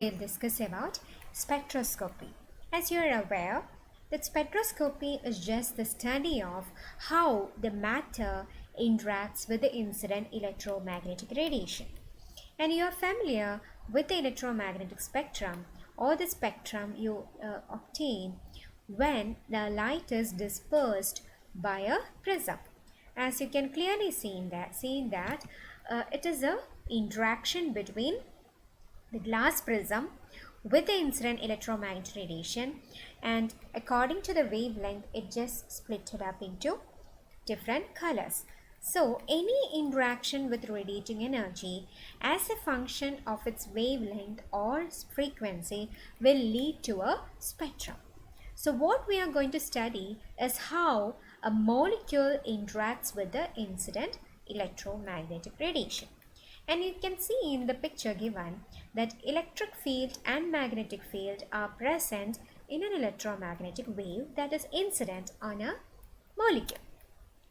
We'll discuss about spectroscopy. As you're aware, that spectroscopy is just the study of how the matter interacts with the incident electromagnetic radiation. And you are familiar with the electromagnetic spectrum or the spectrum you obtain when the light is dispersed by a prism. As you can clearly see that it is a interaction between the glass prism with the incident electromagnetic radiation, and according to the wavelength it just split it up into different colors. So any interaction with radiating energy as a function of its wavelength or frequency will lead to a spectrum. So what we are going to study is how a molecule interacts with the incident electromagnetic radiation. And you can see in the picture given that electric field and magnetic field are present in an electromagnetic wave that is incident on a molecule.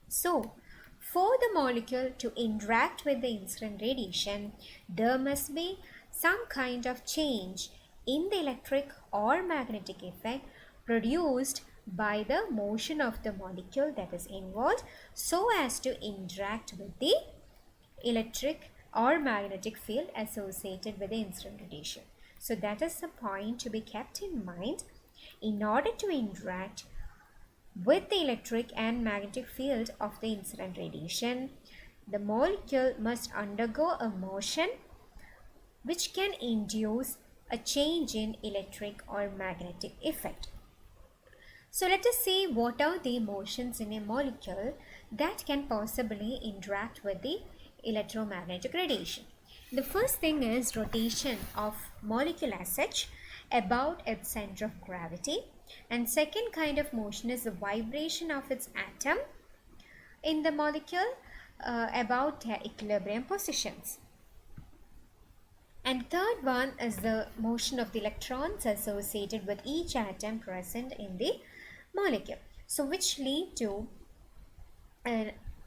So, for the molecule to interact with the incident radiation, there must be some kind of change in the electric or magnetic effect produced by the motion of the molecule that is involved so as to interact with the electric or magnetic field associated with the incident radiation. So that is the point to be kept in mind. In order to interact with the electric and magnetic field of the incident radiation, the molecule must undergo a motion which can induce a change in electric or magnetic effect. So let us see what are the motions in a molecule that can possibly interact with the electromagnetic radiation. The first thing is rotation of molecule as such about its center of gravity, and second kind of motion is the vibration of its atom in the molecule about their equilibrium positions. And third one is the motion of the electrons associated with each atom present in the molecule, so which lead to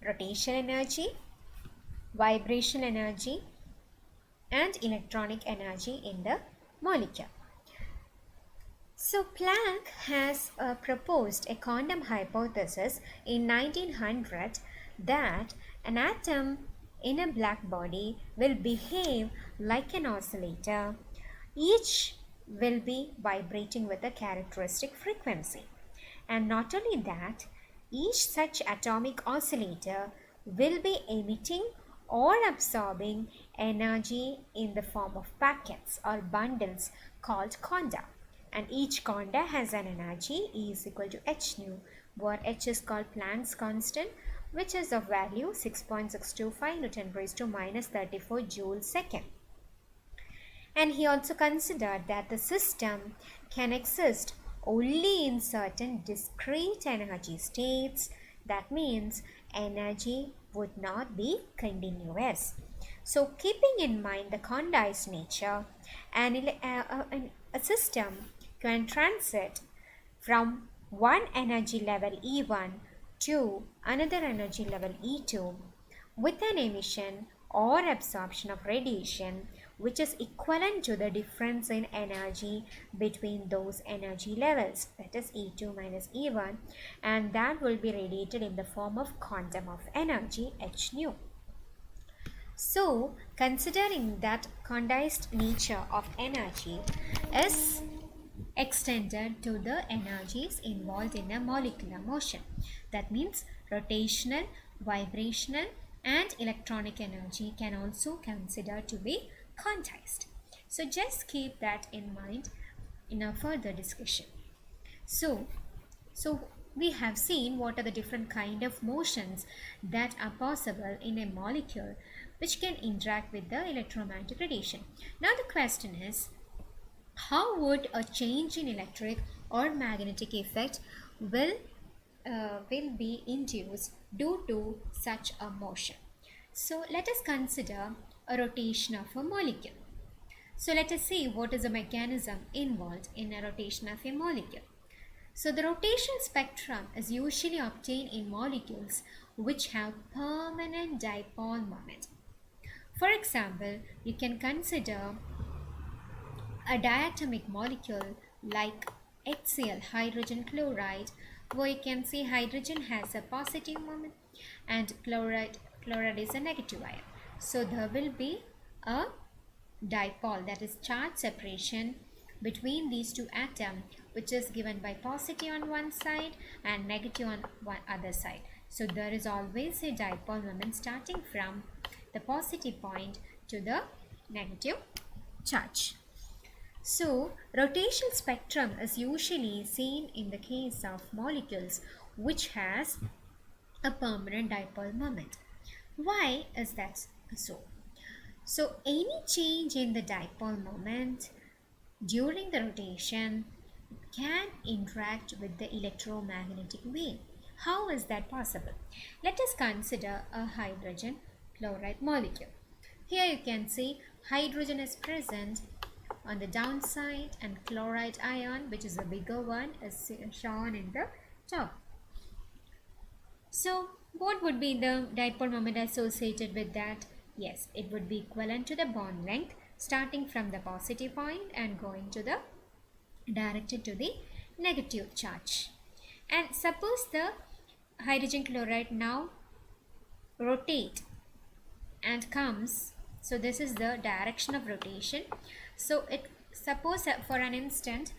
rotation energy, vibration energy and electronic energy in the molecule. So Planck has proposed a quantum hypothesis in 1900 that an atom in a black body will behave like an oscillator. Each will be vibrating with a characteristic frequency. And not only that, each such atomic oscillator will be emitting or absorbing energy in the form of packets or bundles called quanta, and each quanta has an energy E is equal to h nu, where h is called Planck's constant, which is of value 6.625 Newton raised to minus 34 joule second. And he also considered that the system can exist only in certain discrete energy states. That means energy would not be continuous. So keeping in mind the quantized nature, a system can transit from one energy level E1 to another energy level E2 with an emission or absorption of radiation which is equivalent to the difference in energy between those energy levels, that is E2 minus E1, and that will be radiated in the form of quantum of energy h nu. So considering that quantized nature of energy is extended to the energies involved in a molecular motion, that means rotational, vibrational and electronic energy can also consider to be quantized. So just keep that in mind in our further discussion. So we have seen what are the different kind of motions that are possible in a molecule which can interact with the electromagnetic radiation. Now the question is, how would a change in electric or magnetic effect will be induced due to such a motion? So let us consider a rotation of a molecule. So let us see what is the mechanism involved in a rotation of a molecule. So the rotation spectrum is usually obtained in molecules which have permanent dipole moment. For example, you can consider A diatomic molecule like HCl, hydrogen chloride, where you can see hydrogen has a positive moment and chloride is a negative ion. So there will be a dipole, that is charge separation between these two atoms, which is given by positive on one side and negative on one other side. So there is always a dipole moment starting from the positive point to the negative charge. So, rotational spectrum is usually seen in the case of molecules which has a permanent dipole moment. Why is that so? So, any change in the dipole moment during the rotation can interact with the electromagnetic wave. How is that possible? Let us consider a hydrogen chloride molecule. Here you can see hydrogen is present on the downside and chloride ion, which is a bigger one, is shown in the top. So what would be the dipole moment associated with that? Yes, it would be equivalent to the bond length starting from the positive point and going to the directed to the negative charge. And suppose the hydrogen chloride now rotate and comes, so this is the direction of rotation. So it suppose for an instant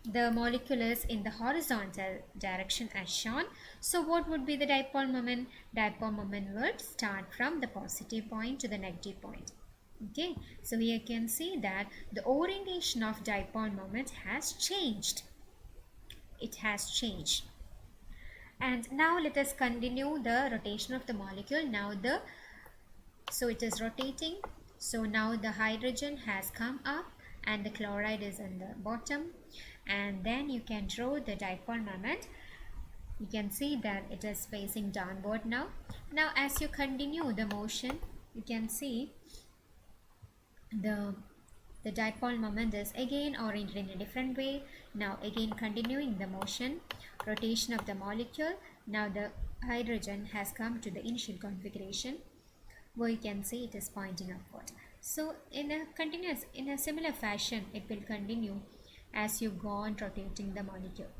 the molecule is in the horizontal direction as shown. So what would be the dipole moment? Dipole moment would start from the positive point to the negative point. Okay, so here you can see that the orientation of dipole moment has changed. It has changed. And now let us continue the rotation of the molecule. So it is rotating. So now the hydrogen has come up and the chloride is in the bottom, and then you can draw the dipole moment. You can see that it is facing downward now. Now as you continue the motion, you can see the dipole moment is again oriented in a different way. Now again continuing the motion, rotation of the molecule. Now the hydrogen has come to the initial configuration where you can see it is pointing upward. So in a similar fashion it will continue as you go on rotating the molecule.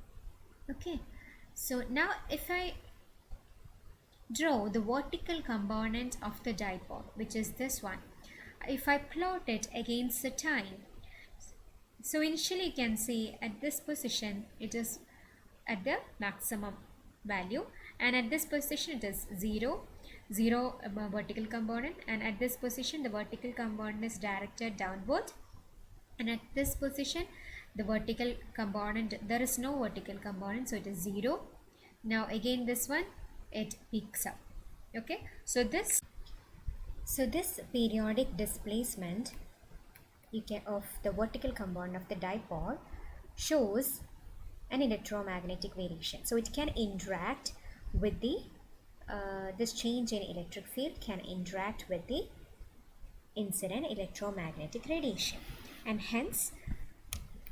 Okay, so now if I draw the vertical component of the dipole, which is this one, if I plot it against the time, so initially you can see at this position it is at the maximum value, and at this position it is 0 vertical component, and at this position the vertical component is directed downward, and at this position the vertical component, there is no vertical component, so it is 0. Now again this one, it peaks up. Okay, so this periodic displacement of the vertical component of the dipole shows an electromagnetic variation. So it can interact with the this change in electric field can interact with the incident electromagnetic radiation, and hence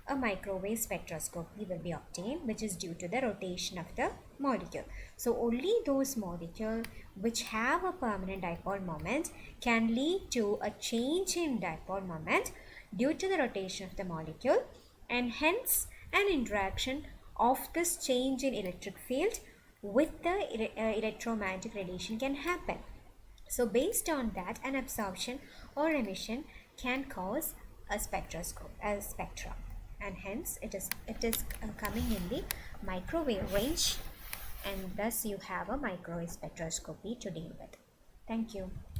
a microwave spectroscopy will be obtained, which is due to the rotation of the molecule. So only those molecules which have a permanent dipole moment can lead to a change in dipole moment due to the rotation of the molecule, and hence an interaction of this change in electric field with the electromagnetic radiation can happen. So based on that, an absorption or emission can cause a spectra, and hence it is coming in the microwave range, and thus you have a microwave spectroscopy to deal with. Thank you.